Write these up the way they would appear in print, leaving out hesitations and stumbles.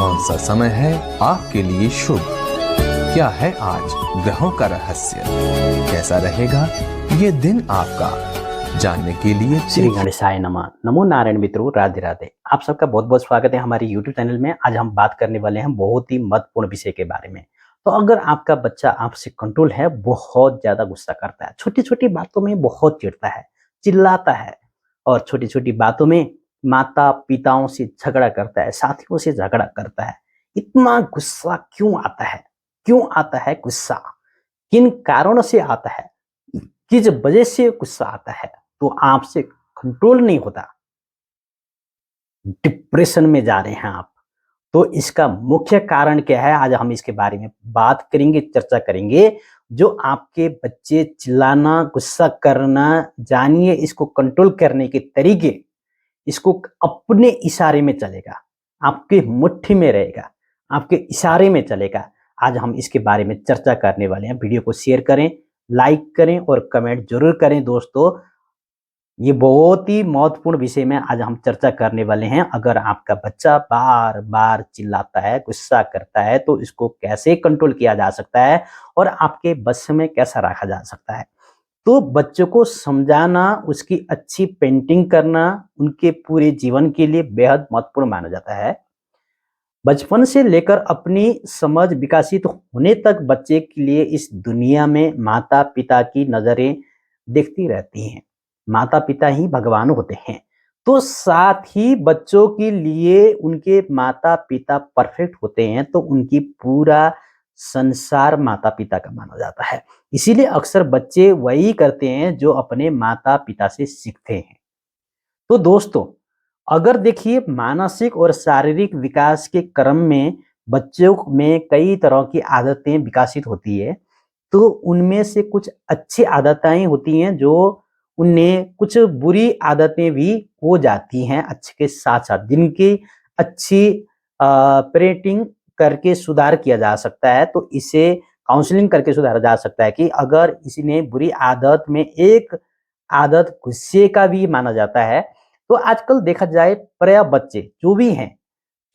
कौन सा समय है आपके लिए शुभ? क्या है आज ग्रहों का रहस्य? कैसा रहेगा ये दिन आपका? जानने के लिए श्री गणेशाय नमः। नमो नारायण मित्रों, राधे राधे। आप सबका बहुत बहुत स्वागत है हमारे YouTube चैनल में। आज हम बात करने वाले हैं बहुत ही महत्वपूर्ण विषय के बारे में। तो अगर आपका बच्चा आपसे कंट्रोल है, बहुत ज्यादा गुस्सा करता है, छोटी छोटी बातों में बहुत चिढ़ता है, चिल्लाता है और छोटी छोटी बातों में माता पिताओं से झगड़ा करता है, साथियों से झगड़ा करता है, इतना गुस्सा क्यों आता है? क्यों आता है गुस्सा? किन कारणों से आता है? किस वजह से गुस्सा आता है? तो आपसे कंट्रोल नहीं होता, डिप्रेशन में जा रहे हैं आप। तो इसका मुख्य कारण क्या है? आज हम इसके बारे में बात करेंगे, चर्चा करेंगे। जो आपके बच्चे चिल्लाना, गुस्सा करना, जानिए इसको कंट्रोल करने के तरीके। इसको अपने इशारे में चलेगा, आपके मुट्ठी में रहेगा, आपके इशारे में चलेगा। आज हम इसके बारे में चर्चा करने वाले हैं। वीडियो को शेयर करें, लाइक करें और कमेंट जरूर करें दोस्तों। ये बहुत ही महत्वपूर्ण विषय में आज हम चर्चा करने वाले हैं। अगर आपका बच्चा बार बार चिल्लाता है, गुस्सा करता है, तो इसको कैसे कंट्रोल किया जा सकता है और आपके बस में कैसा रखा जा सकता है? तो बच्चों को समझाना, उसकी अच्छी पेंटिंग करना उनके पूरे जीवन के लिए बेहद महत्वपूर्ण माना जाता है। बचपन से लेकर अपनी समझ विकसित होने तक बच्चे के लिए इस दुनिया में माता पिता की नजरें देखती रहती हैं। माता पिता ही भगवान होते हैं। तो साथ ही बच्चों के लिए उनके माता पिता परफेक्ट होते हैं, तो उनकी पूरा संसार माता पिता का माना जाता है। इसीलिए अक्सर बच्चे वही करते हैं जो अपने माता पिता से सीखते हैं। तो दोस्तों, अगर देखिए मानसिक और शारीरिक विकास के क्रम में बच्चों में कई तरह की आदतें विकसित होती है। तो उनमें से कुछ अच्छी आदतें होती हैं, जो उन्हें कुछ बुरी आदतें भी हो जाती हैं अच्छे के साथ साथ, जिनकी अच्छी पेरेंटिंग करके सुधार किया जा सकता है। तो इसे काउंसलिंग करके सुधारा जा सकता है कि अगर किसी ने बुरी आदत में एक आदत गुस्से का भी माना जाता है। तो आजकल देखा जाए प्राय बच्चे जो भी हैं,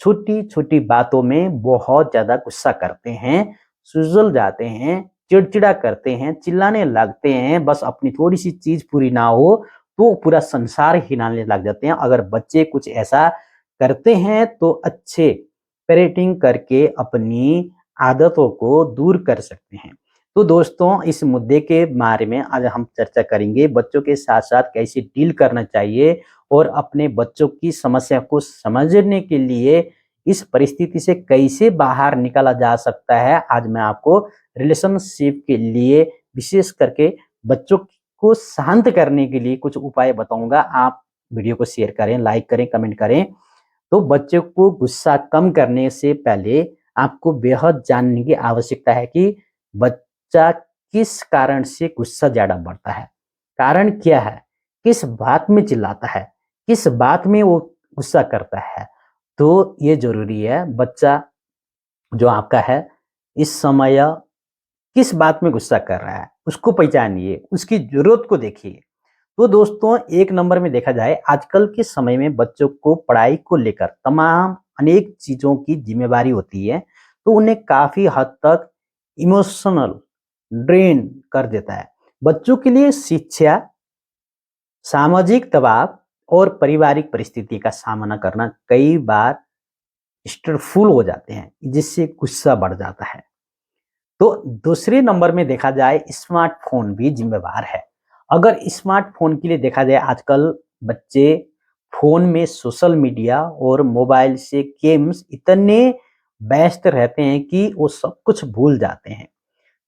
छोटी छोटी बातों में बहुत ज्यादा गुस्सा करते हैं, सुलझ जाते हैं, चिड़चिड़ा करते हैं, चिल्लाने लगते हैं। बस अपनी थोड़ी सी चीज पूरी ना हो तो पूरा संसार हिलाने लग जाते हैं। अगर बच्चे कुछ ऐसा करते हैं तो अच्छे पेरेंटिंग करके अपनी आदतों को दूर कर सकते हैं। तो दोस्तों, इस मुद्दे के बारे में आज हम चर्चा करेंगे। बच्चों के साथ साथ कैसे डील करना चाहिए और अपने बच्चों की समस्या को समझने के लिए इस परिस्थिति से कैसे बाहर निकाला जा सकता है। आज मैं आपको रिलेशनशिप के लिए विशेष करके बच्चों को शांत करने के लिए कुछ उपाय बताऊंगा। आप वीडियो को शेयर करें, लाइक करें, कमेंट करें। तो बच्चे को गुस्सा कम करने से पहले आपको बेहद जानने की आवश्यकता है कि बच्चा किस कारण से गुस्सा ज्यादा बढ़ता है, कारण क्या है, किस बात में चिल्लाता है, किस बात में वो गुस्सा करता है। तो ये जरूरी है, बच्चा जो आपका है इस समय किस बात में गुस्सा कर रहा है उसको पहचानिए, उसकी जरूरत को देखिए। तो दोस्तों, एक नंबर में देखा जाए आजकल के समय में बच्चों को पढ़ाई को लेकर तमाम अनेक चीजों की जिम्मेवारी होती है। तो उन्हें काफी हद तक इमोशनल ड्रेन कर देता है। बच्चों के लिए शिक्षा, सामाजिक दबाव और पारिवारिक परिस्थिति का सामना करना कई बार स्ट्रेसफुल हो जाते हैं, जिससे गुस्सा बढ़ जाता है। तो दूसरे नंबर में देखा जाए स्मार्टफोन भी जिम्मेवार है। अगर स्मार्टफोन के लिए देखा जाए, आजकल बच्चे फोन में सोशल मीडिया और मोबाइल से गेम्स इतने व्यस्त रहते हैं कि वो सब कुछ भूल जाते हैं,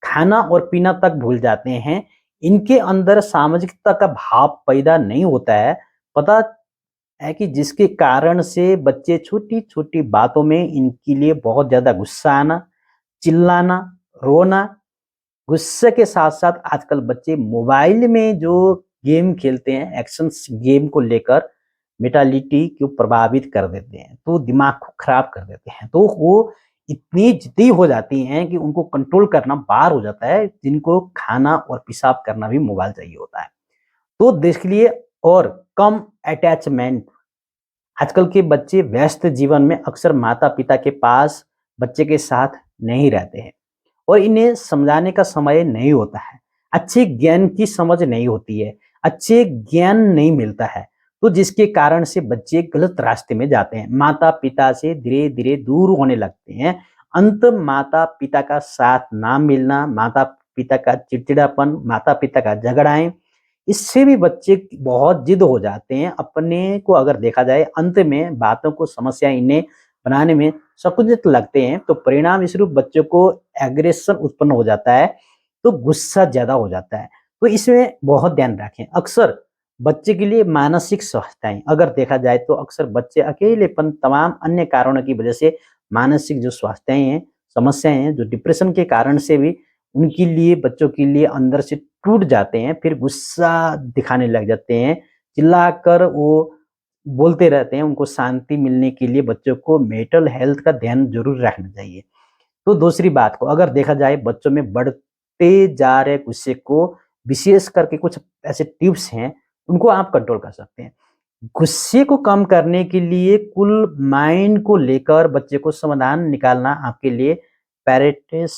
खाना और पीना तक भूल जाते हैं। इनके अंदर सामाजिकता का भाव पैदा नहीं होता है। पता है कि जिसके कारण से बच्चे छोटी छोटी बातों में इनके लिए बहुत ज्यादा गुस्सा आना, चिल्लाना, रोना। गुस्से के साथ साथ आजकल बच्चे मोबाइल में जो गेम खेलते हैं, एक्शन गेम को लेकर मेंटालिटी को प्रभावित कर देते हैं, तो दिमाग को खराब कर देते हैं। तो वो इतनी जिद्दी हो जाती हैं कि उनको कंट्रोल करना बाहर हो जाता है, जिनको खाना और पेशाब करना भी मोबाइल चाहिए होता है। तो देख लिए, और कम अटैचमेंट आजकल के बच्चे व्यस्त जीवन में अक्सर माता-पिता के पास बच्चे के साथ नहीं रहते हैं और इन्हें समझाने का समय नहीं होता है। अच्छे ज्ञान की समझ नहीं होती है, अच्छे ज्ञान नहीं मिलता है, तो जिसके कारण से बच्चे गलत रास्ते में जाते हैं। माता-पिता से धीरे-धीरे दूर होने लगते हैं। अंत माता-पिता का साथ ना मिलना, माता-पिता का चिड़चिड़ापन, माता-पिता का झगड़ाएँ, इससे भी बच्चे बहुत ज़िद हो जाते हैं। अपने को अगर देखा जाए अंत में बातों को समस्या इन्हें बनाने में संकुचित लगते हैं, तो परिणाम स्वरूप बच्चों को एग्रेशन उत्पन्न हो जाता है, तो गुस्सा ज़्यादा हो जाता है। तो इसमें बहुत ध्यान रखें। अक्सर बच्चे के लिए मानसिक स्वास्थ्यताएँ अगर देखा जाए तो अक्सर बच्चे अकेलेपन तमाम अन्य कारणों की वजह से मानसिक जो स्वास्थ्यताएँ हैं, समस्याएँ हैं, जो डिप्रेशन के कारण से भी उनके लिए बच्चों के लिए अंदर से टूट जाते हैं, फिर गुस्सा दिखाने लग जाते हैं, चिल्लाकर वो बोलते रहते हैं। उनको शांति मिलने के लिए बच्चों को मेंटल हेल्थ का ध्यान ज़रूर रखना चाहिए। तो दूसरी बात को अगर देखा जाए बच्चों में बढ़ते जा रहे गुस्से को विशेष करके कुछ ऐसे टिप्स हैं, उनको आप कंट्रोल कर सकते हैं। गुस्से को कम करने के लिए कूल माइंड को लेकर बच्चे को समाधान निकालना आपके लिए पैरेटिस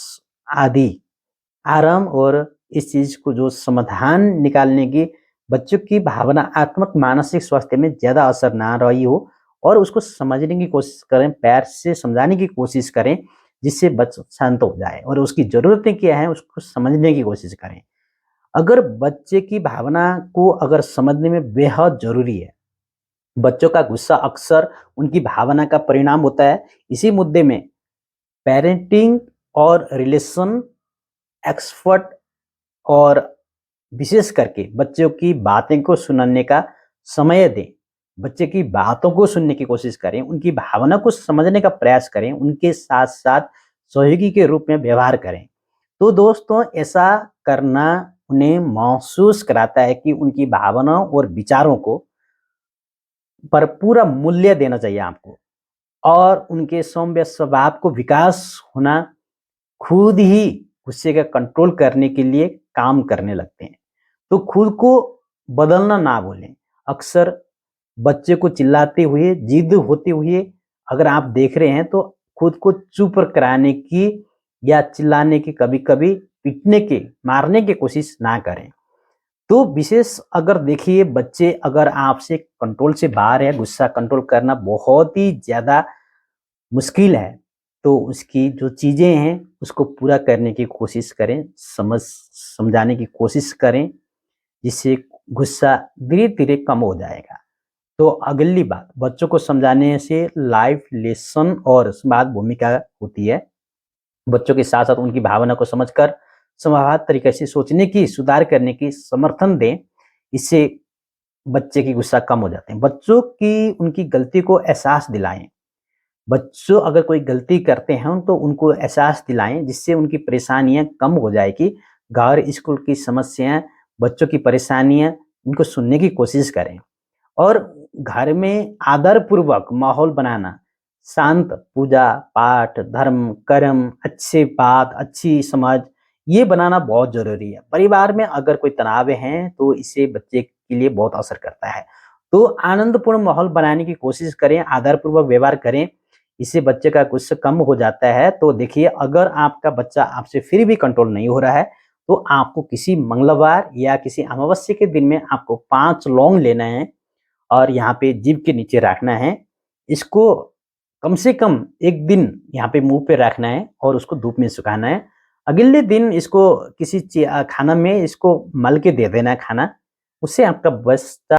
आदि आराम और इस चीज़ को जो समाधान निकालने की बच्चों की भावनात्मक मानसिक स्वास्थ्य में ज़्यादा असर ना रही हो और उसको समझने की कोशिश करें, प्यार से समझाने की कोशिश करें, जिससे बच्चा शांत हो जाए और उसकी ज़रूरतें क्या हैं, उसको समझने की कोशिश करें। अगर बच्चे की भावना को अगर समझने में बेहद ज़रूरी है, बच्चों का गुस्सा अक्सर उनकी भावना का परिणाम होता है। इसी मुद्दे में पेरेंटिंग और रिलेशन एक्सपर्ट और विशेष करके बच्चों की बातें को सुनने का समय दें। बच्चे की बातों को सुनने की कोशिश करें, उनकी भावना को समझने का प्रयास करें, उनके साथ-साथ सहयोगी के रूप में व्यवहार करें। तो दोस्तों ऐसा करना उन्हें महसूस कराता है कि उनकी भावनाओं और विचारों को पर पूरा मूल्य देना चाहिए आपको और उनके सौम्य स्वभाव को विकास होना खुद ही गुस्से का कंट्रोल करने के लिए काम करने लगते हैं। तो खुद को बदलना ना भूलें। अक्सर बच्चे को चिल्लाते हुए, जिद होते हुए अगर आप देख रहे हैं तो खुद को चुप कराने की या चिल्लाने की, कभी-कभी पीटने की, मारने की कोशिश ना करें। तो विशेष अगर देखिए बच्चे अगर आपसे कंट्रोल से बाहर है, गुस्सा कंट्रोल करना बहुत ही ज़्यादा मुश्किल है, तो उसकी जो चीज़ें हैं उसको पूरा करने की कोशिश करें, समझाने की कोशिश करें, जिससे गुस्सा धीरे-धीरे कम हो जाएगा। तो अगली बात, बच्चों को समझाने से लाइफ लेसन और संवाद भूमिका होती है। बच्चों के साथ-साथ उनकी भावना को समझकर संवाद तरीके से सोचने की, सुधार करने की समर्थन दें। इससे बच्चे की गुस्सा कम हो जाते हैं। बच्चों की उनकी गलती को एहसास दिलाएँ। बच्चों अगर कोई गलती करते हैं तो उनको एहसास दिलाएं जिससे उनकी परेशानियां कम हो जाएगी। घर स्कूल की समस्याएं, बच्चों की परेशानियां, इनको सुनने की कोशिश करें और घर में आदर पूर्वक माहौल बनाना, शांत पूजा पाठ, धर्म कर्म, अच्छे बात, अच्छी समझ, ये बनाना बहुत जरूरी है। परिवार में अगर कोई तनाव है तो इसे बच्चे के लिए बहुत असर करता है। तो आनंदपूर्ण माहौल बनाने की कोशिश करें, आदर पूर्वक व्यवहार करें, इससे बच्चे का गुस्सा कम हो जाता है। तो देखिए अगर आपका बच्चा आपसे फिर भी कंट्रोल नहीं हो रहा है तो आपको किसी मंगलवार या किसी अमावस्या के दिन में आपको 5 लौंग लेना है और यहाँ पे जीभ के नीचे रखना है। इसको कम से कम 1 दिन यहाँ पे मुँह पे रखना है और उसको धूप में सुखाना है। अगले दिन इसको किसी खाना में इसको मल के दे देना है खाना, उससे आपका बच्चा